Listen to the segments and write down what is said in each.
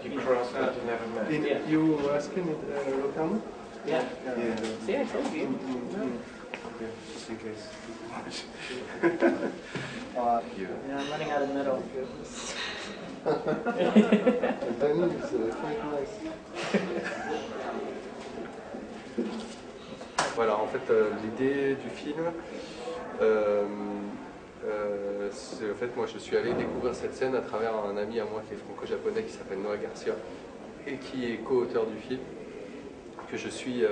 You crossed but you never met. Yeah. You asking it Rokan? Yeah. Yeah. See, I told you. Okay, just in case. Yeah, I'm running out of metal. Danny is quite nice. Voilà, en fait, l'idée du film, c'est en fait, moi je suis allé découvrir cette scène à travers un ami à moi qui est franco-japonais qui s'appelle Noah Garcia et qui est co-auteur du film, que je suis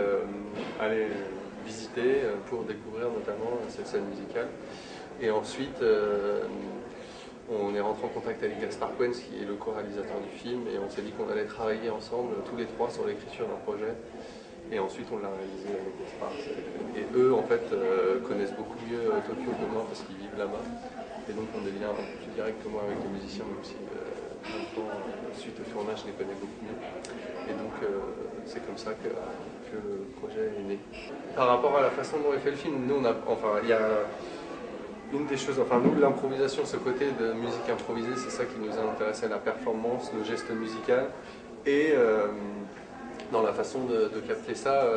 allé visiter pour découvrir notamment cette scène musicale. Et ensuite, on est rentré en contact avec Gaspar Quenz, qui est le co-réalisateur du film, et on s'est dit qu'on allait travailler ensemble, tous les trois, sur l'écriture d'un projet. Et ensuite, on l'a réalisé avec Gaspar. Et eux, en fait, connaissent beaucoup mieux Tokyo que moi, parce qu'ils vivent là-bas. Et donc, on est liés plus direct que moi avec les musiciens, même si maintenant, suite au tournage, je les connais beaucoup mieux. Et donc, c'est comme ça que le projet est né. Par rapport à la façon dont est fait le film, nous, il y a une des choses, nous, l'improvisation, ce côté de musique improvisée, c'est ça qui nous a intéressé, la performance, le geste musical, et dans la façon de capter ça,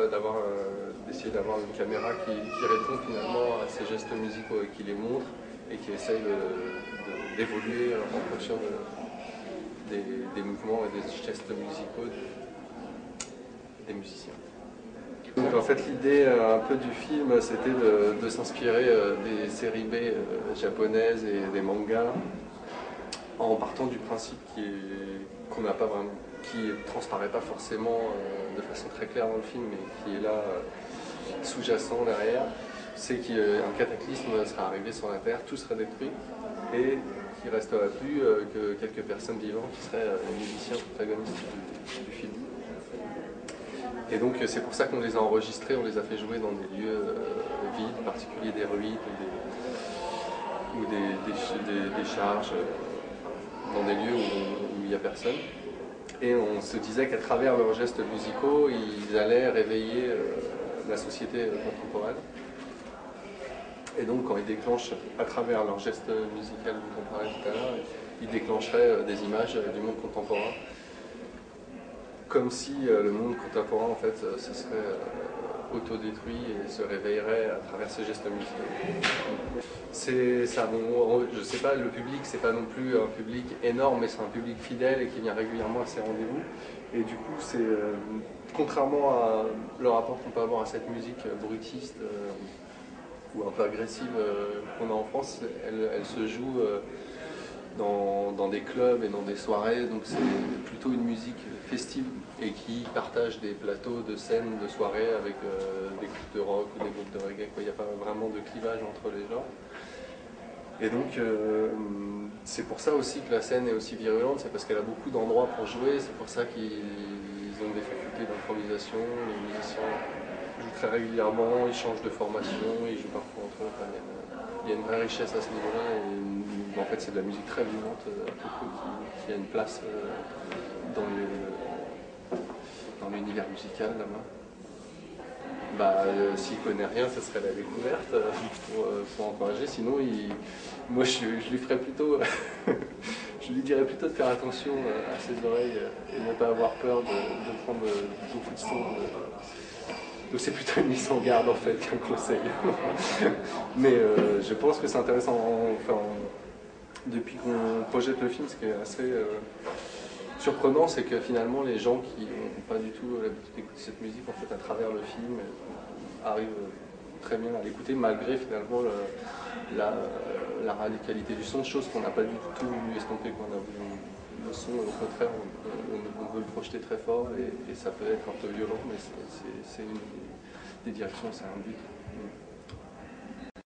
d'essayer d'avoir une caméra qui répond finalement à ces gestes musicaux et qui les montre, et qui essaye d'évoluer en fonction des mouvements et des gestes musicaux des musiciens. Donc en fait l'idée un peu du film c'était de s'inspirer des séries B japonaises et des mangas en partant du principe qu'on n'a pas vraiment, qui transparaît pas forcément de façon très claire dans le film mais qui est là sous-jacent derrière, c'est qu'un cataclysme serait arrivé sur la Terre, tout serait détruit et qu'il ne resterait plus que quelques personnes vivantes qui seraient les musiciens protagonistes du film. Et donc c'est pour ça qu'on les a enregistrés, on les a fait jouer dans des lieux vides, en particulier des ruines ou des charges, dans des lieux où il n'y a personne. Et on se disait qu'à travers leurs gestes musicaux, ils allaient réveiller la société contemporaine. Et donc quand ils déclenchent, à travers leurs gestes musicaux dont on parlait tout à l'heure, ils déclencheraient des images du monde contemporain. Comme si le monde contemporain en fait se serait autodétruit et se réveillerait à travers ces gestes musicaux. C'est ça, bon, je sais pas, le public c'est pas non plus un public énorme, mais c'est un public fidèle et qui vient régulièrement à ces rendez-vous. Et du coup, c'est contrairement à le rapport qu'on peut avoir à cette musique brutiste ou un peu agressive qu'on a en France, elle se joue dans des clubs et dans des soirées, donc c'est plutôt une musique festive et qui partage des plateaux de scènes, de soirées avec des groupes de rock ou des groupes de reggae. Il n'y a pas vraiment de clivage entre les genres. Et donc c'est pour ça aussi que la scène est aussi virulente, c'est parce qu'elle a beaucoup d'endroits pour jouer, c'est pour ça qu'ils ont des facultés d'improvisation, les musiciens jouent très régulièrement, ils changent de formation, ils jouent parfois entre eux. Il y a une vraie richesse à ce niveau-là. En fait, c'est de la musique très vivante à Tokyo qui a une place dans l'univers musical là-bas. S'il connaît rien, ce serait la découverte pour encourager. Sinon, moi, je lui ferais plutôt, je lui dirais plutôt de faire attention à ses oreilles et ne pas avoir peur de prendre beaucoup de sons. Donc c'est plutôt une mise en garde en fait qu'un conseil. Mais je pense que c'est intéressant. Depuis qu'on projette le film, ce qui est assez surprenant, c'est que finalement les gens qui n'ont pas du tout l'habitude d'écouter cette musique, en fait, à travers le film, arrivent très bien à l'écouter malgré finalement la radicalité du son, chose qu'on n'a pas du tout voulu estomper quand on a voulu le son. Au contraire, on veut le projeter très fort et ça peut être un peu violent, mais c'est une des directions, c'est un but.